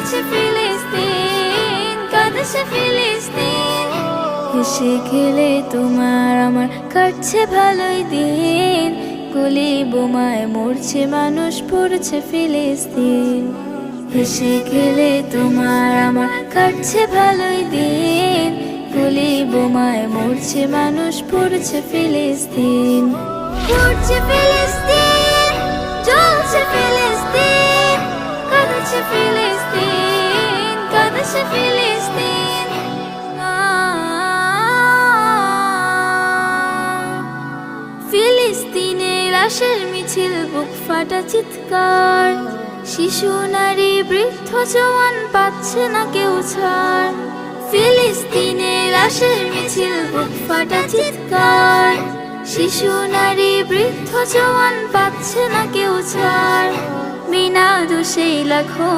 কাঁদছে ফিলিস্তিন, কাঁদছে ফিলিস্তিন। হেসে খেলে তোমার আমার কাটছে ভালোই দিন, গুলি বোমায় মরছে মানুষ, পড়ছে ফিলিস্তিন। হেসে খেলে তোমার আমার কাটছে ভালোই দিন, গুলি বোমায় মরছে মানুষ, পড়ছে ফিলিস্তিন। পড়ছে ফিলিস্তিন, জ্বলছে ফিলিস্তিন, কাঁদছে ফিলিস্তিন, কাঁদছে ফিলিস্তিন। ফিলিস্তিনের লাশের মিছিল, বুক ফাটা চিৎকার, শিশু নারী বৃদ্ধ জওয়ান পাচ্ছে না কেউ ছাড়। ফিলিস্তিনের লাশের মিছিল, বুক ফাটা চিৎকার, শিশু নারী বৃদ্ধ জওয়ান পাচ্ছে না কেউ ছাড়। বিনা দোষে লাখো